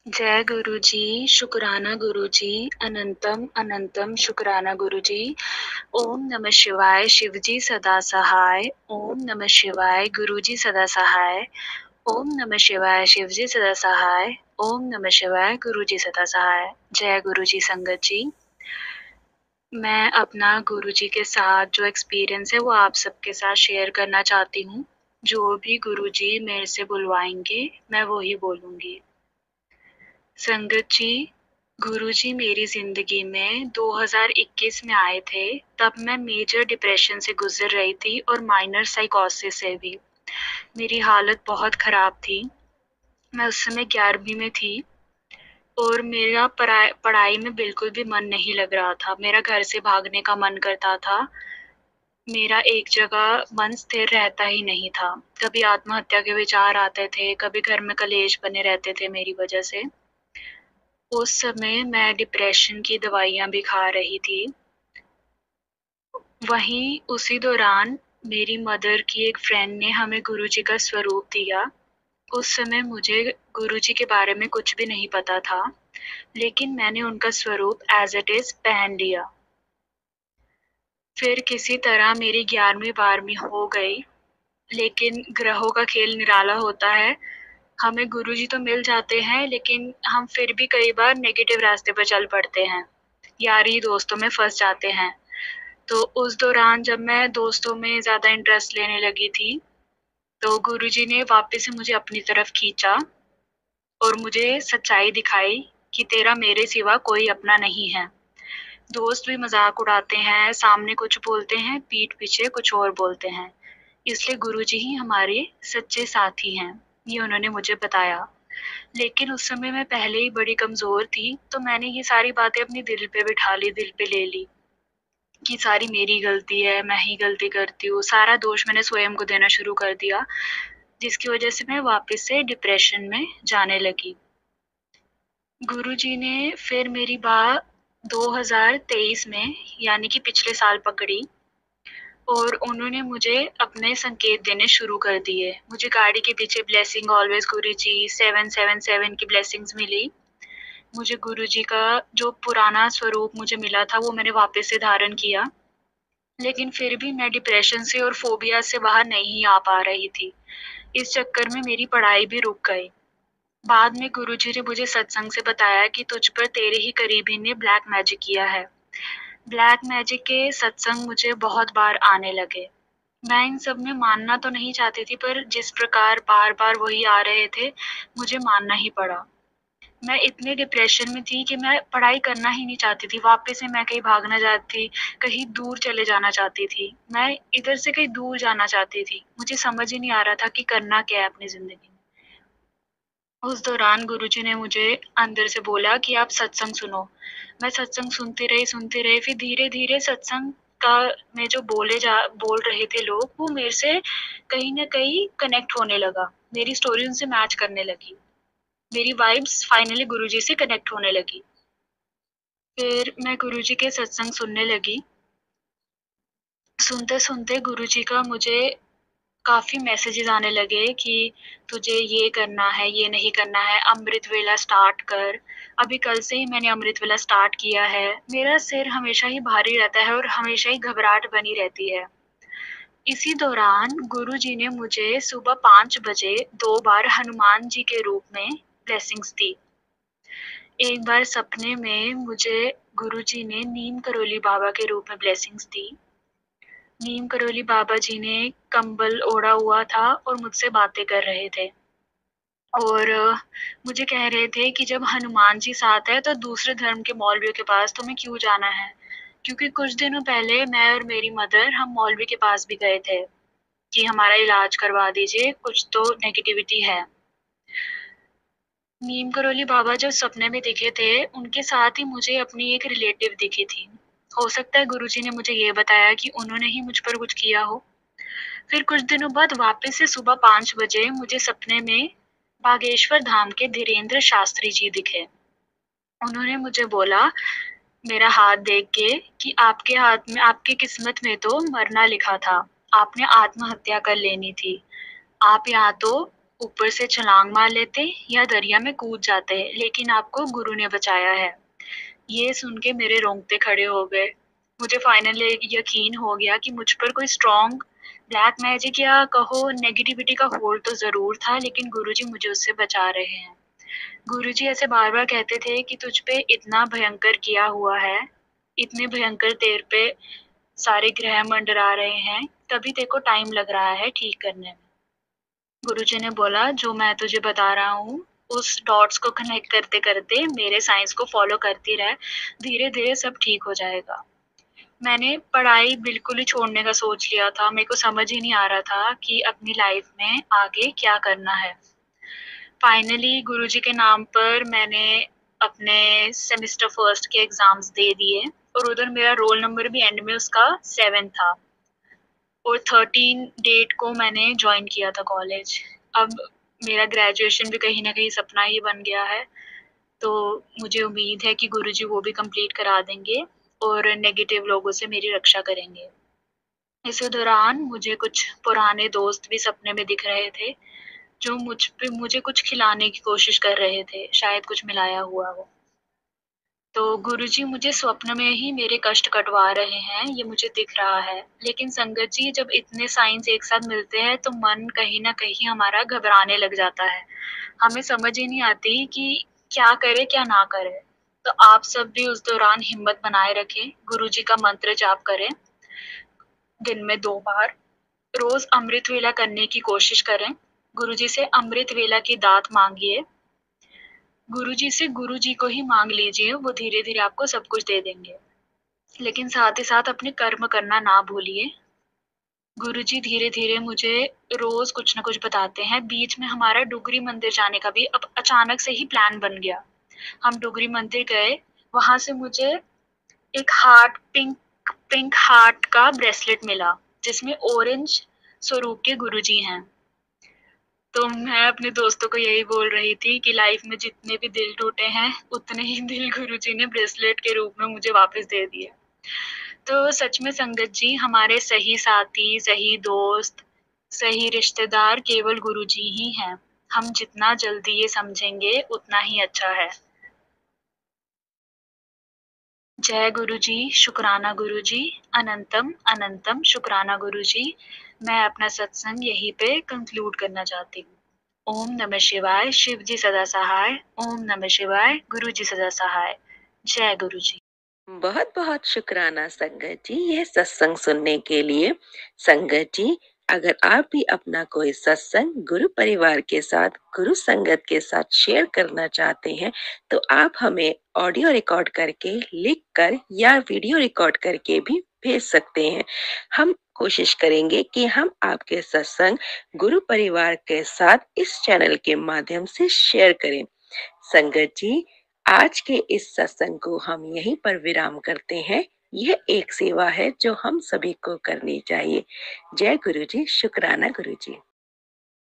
जय गुरुजी, शुक्राना गुरुजी, अनंतम अनंतम शुक्राना गुरुजी। ओम नमः शिवाय, शिवजी सदा सहाय। ओम नमः शिवाय, गुरुजी सदा सहाय। ओम नमः शिवाय, शिवजी सदा सहाय। ओम नमः शिवाय, गुरुजी सदा सहाय। जय गुरुजी संगत जी। मैं अपना गुरुजी के साथ जो एक्सपीरियंस है वो आप सबके साथ शेयर करना चाहती हूँ। जो भी गुरुजी मेरे से बुलवाएंगे मैं वो ही बोलूँगी। संगत जी, गुरुजी मेरी ज़िंदगी में 2021 में आए थे। तब मैं मेजर डिप्रेशन से गुज़र रही थी और माइनर साइकोसिस से भी। मेरी हालत बहुत ख़राब थी। मैं उस समय 11वीं में थी और मेरा पढ़ाई में बिल्कुल भी मन नहीं लग रहा था। मेरा घर से भागने का मन करता था। मेरा एक जगह मन स्थिर रहता ही नहीं था। कभी आत्महत्या के विचार आते थे, कभी घर में कलेश बने रहते थे मेरी वज़ह से। उस समय मैं डिप्रेशन की दवाइयाँ भी खा रही थी। वहीं उसी दौरान मेरी मदर की एक फ्रेंड ने हमें गुरुजी का स्वरूप दिया। उस समय मुझे गुरुजी के बारे में कुछ भी नहीं पता था, लेकिन मैंने उनका स्वरूप एज़ इट इज़ पहन लिया। फिर किसी तरह मेरी 11वीं-12वीं हो गई, लेकिन ग्रहों का खेल निराला होता है। हमें गुरुजी तो मिल जाते हैं, लेकिन हम फिर भी कई बार नेगेटिव रास्ते पर चल पड़ते हैं। यारी दोस्तों में फँस जाते हैं। तो उस दौरान जब मैं दोस्तों में ज़्यादा इंटरेस्ट लेने लगी थी, तो गुरुजी ने वापस से मुझे अपनी तरफ खींचा और मुझे सच्चाई दिखाई कि तेरा मेरे सिवा कोई अपना नहीं है। दोस्त भी मज़ाक उड़ाते हैं, सामने कुछ बोलते हैं, पीठ पीछे कुछ और बोलते हैं। इसलिए गुरुजी ही हमारे सच्चे साथी हैं, ये उन्होंने मुझे बताया। लेकिन उस समय मैं पहले ही बड़ी कमज़ोर थी, तो मैंने ये सारी बातें अपने दिल पे बिठा ली, दिल पे ले ली कि सारी मेरी गलती है, मैं ही गलती करती हूँ। सारा दोष मैंने स्वयं को देना शुरू कर दिया, जिसकी वज़ह से मैं वापस से डिप्रेशन में जाने लगी। गुरुजी ने फिर मेरी बात 2023 में यानी कि पिछले साल पकड़ी और उन्होंने मुझे अपने संकेत देने शुरू कर दिए। मुझे गाड़ी के पीछे ब्लेसिंग ऑलवेज़ गुरुजी 777 की ब्लेसिंग्स मिली। मुझे गुरुजी का जो पुराना स्वरूप मुझे मिला था वो मैंने वापस से धारण किया। लेकिन फिर भी मैं डिप्रेशन से और फ़ोबिया से बाहर नहीं आ पा रही थी। इस चक्कर में मेरी पढ़ाई भी रुक गई। बाद में गुरुजी ने मुझे सत्संग से बताया कि तुझ पर तेरे ही करीबी ने ब्लैक मैजिक किया है। ब्लैक मैजिक के सत्संग मुझे बहुत बार आने लगे। मैं इन सब में मानना तो नहीं चाहती थी, पर जिस प्रकार बार-बार वही आ रहे थे, मुझे मानना ही पड़ा। मैं इतने डिप्रेशन में थी कि मैं पढ़ाई करना ही नहीं चाहती थी। वापस से मैं कहीं भागना चाहती, कहीं दूर चले जाना चाहती थी। मैं इधर से कहीं दूर जाना चाहती थी। मुझे समझ ही नहीं आ रहा था कि करना क्या है अपनी ज़िंदगी में। उस दौरान गुरुजी ने मुझे अंदर से बोला कि आप सत्संग सुनो। मैं सत्संग सुनती रही, फिर धीरे-धीरे सत्संग का में जो बोल रहे थे लोग, वो मेरे से कहीं न कहीं कनेक्ट होने लगा। मेरी स्टोरी उनसे मैच करने लगी। मेरी वाइब्स फाइनली गुरुजी से कनेक्ट होने लगी। फिर मैं गुरुजी के सत्संग सुनने लगी। सुनते-सुनते गुरुजी का मुझे काफ़ी मैसेजेस आने लगे कि तुझे ये करना है, ये नहीं करना है, अमृत वेला स्टार्ट कर। अभी कल से ही मैंने अमृत वेला स्टार्ट किया है। मेरा सिर हमेशा ही भारी रहता है और हमेशा ही घबराहट बनी रहती है। इसी दौरान गुरुजी ने मुझे सुबह 5 बजे 2 बार हनुमान जी के रूप में ब्लेसिंग्स दी। एक बार सपने में मुझे गुरुजी ने नीम करोली बाबा के रूप में ब्लेसिंग्स दी। नीम करोली बाबा जी ने कंबल ओढ़ा हुआ था और मुझसे बातें कर रहे थे और मुझे कह रहे थे कि जब हनुमान जी साथ है तो दूसरे धर्म के मौलवियों के पास तुम्हें क्यों जाना है? क्योंकि कुछ दिनों पहले मैं और मेरी मदर हम मौलवी के पास भी गए थे कि हमारा इलाज करवा दीजिए, कुछ तो नेगेटिविटी है। नीम करोली बाबा जो सपने में दिखे थे, उनके साथ ही मुझे अपनी एक रिलेटिव दिखी थी। हो सकता है गुरुजी ने मुझे ये बताया कि उन्होंने ही मुझ पर कुछ किया हो। फिर कुछ दिनों बाद वापस से सुबह 5 बजे मुझे सपने में बागेश्वर धाम के धीरेन्द्र शास्त्री जी दिखे। उन्होंने मुझे बोला, मेरा हाथ देख के, कि आपके हाथ में आपकी किस्मत में तो मरना लिखा था। आपने आत्महत्या कर लेनी थी। आप या तो ऊपर से छलांग मार लेते या दरिया में कूद जाते, लेकिन आपको गुरु ने बचाया है। ये सुन के मेरे रोंगटे खड़े हो गए। मुझे फाइनली यकीन हो गया कि मुझ पर कोई स्ट्रॉन्ग ब्लैक मैजिक या कहो नेगेटिविटी का होल्ड तो ज़रूर था, लेकिन गुरुजी मुझे उससे बचा रहे हैं। गुरुजी ऐसे बार-बार कहते थे कि तुझ पे इतना भयंकर किया हुआ है, इतने भयंकर तेरे पे सारे ग्रह मंडरा रहे हैं, तभी तेरे को टाइम लग रहा है ठीक करने में। गुरुजी ने बोला, जो मैं तुझे बता रहा हूँ, उस डॉट्स को कनेक्ट करते-करते मेरे साइंस को फ़ॉलो करती रह, धीरे-धीरे सब ठीक हो जाएगा। मैंने पढ़ाई बिल्कुल ही छोड़ने का सोच लिया था, मेरे को समझ ही नहीं आ रहा था कि अपनी लाइफ़ में आगे क्या करना है। फाइनली गुरुजी के नाम पर मैंने अपने सेमेस्टर फर्स्ट के एग्ज़ाम्स दे दिए और उधर मेरा रोल नंबर भी एंड में उसका 7 था। और 13 डेट को मैंने जॉइन किया था कॉलेज। अब मेरा ग्रेजुएशन भी कहीं न कहीं सपना ही बन गया है, तो मुझे उम्मीद है कि गुरुजी वो भी कंप्लीट करा देंगे और नेगेटिव लोगों से मेरी रक्षा करेंगे। इसी दौरान मुझे कुछ पुराने दोस्त भी सपने में दिख रहे थे, जो मुझे कुछ खिलाने की कोशिश कर रहे थे, शायद कुछ मिलाया हुआ हो। तो गुरुजी मुझे स्वप्न में ही मेरे कष्ट कटवा रहे हैं, ये मुझे दिख रहा है। लेकिन संगत जी, जब इतने साइंस एक साथ मिलते हैं, तो मन कहीं न कहीं हमारा घबराने लग जाता है। हमें समझ ही नहीं आती कि क्या करें, क्या ना करें। तो आप सब भी उस दौरान हिम्मत बनाए रखें, गुरुजी का मंत्र जाप करें, दिन में 2 बार। रोज़ अमृत वेला करने की कोशिश करें। गुरुजी से अमृत वेला की दात माँगिए। गुरुजी से गुरुजी को ही माँग लीजिए, वो धीरे-धीरे आपको सब कुछ दे देंगे। लेकिन साथ ही साथ अपने कर्म करना ना भूलिए। गुरुजी धीरे-धीरे मुझे रोज़ कुछ न कुछ बताते हैं। बीच में हमारा डुगरी मंदिर जाने का भी अब अचानक से ही प्लान बन गया। हम डुगरी मंदिर गए, वहाँ से मुझे एक पिंक हार्ट का ब्रेसलेट मिला, जिसमें ऑरेंज स्वरूप के गुरुजी हैं। तो मैं अपने दोस्तों को यही बोल रही थी कि लाइफ में जितने भी दिल टूटे हैं, उतने ही दिल गुरुजी ने ब्रेसलेट के रूप में मुझे वापस दे दिए। तो सच में संगत जी, हमारे सही साथी, सही दोस्त, सही रिश्तेदार केवल गुरुजी ही हैं। हम जितना जल्दी ये समझेंगे, उतना ही अच्छा है। जय गुरुजी, शुक्राना गुरुजी, अनंतम अनंतम शुक्राना गुरुजी। मैं अपना सत्संग यहीं पे कंक्लूड करना चाहती हूँ। ओम नमः शिवाय, शिव जी सदा सहाय। ओम नमः शिवाय, गुरु जी सदा सहाय। जय गुरु जी। बहुत बहुत शुक्राना संगत जी यह सत्संग सुनने के लिए। संगत जी, अगर आप भी अपना कोई सत्संग गुरु परिवार के साथ, गुरु संगत के साथ शेयर करना चाहते हैं, तो आप हमें ऑडियो रिकॉर्ड करके, लिख कर या वीडियो रिकॉर्ड करके भी भेज सकते हैं। हम कोशिश करेंगे कि हम आपके सत्संग गुरु परिवार के साथ इस चैनल के माध्यम से शेयर करें। संगत जी, आज के इस सत्संग को हम यहीं पर विराम करते हैं। यह एक सेवा है जो हम सभी को करनी चाहिए। जय गुरु जी, शुक्राना गुरु जी।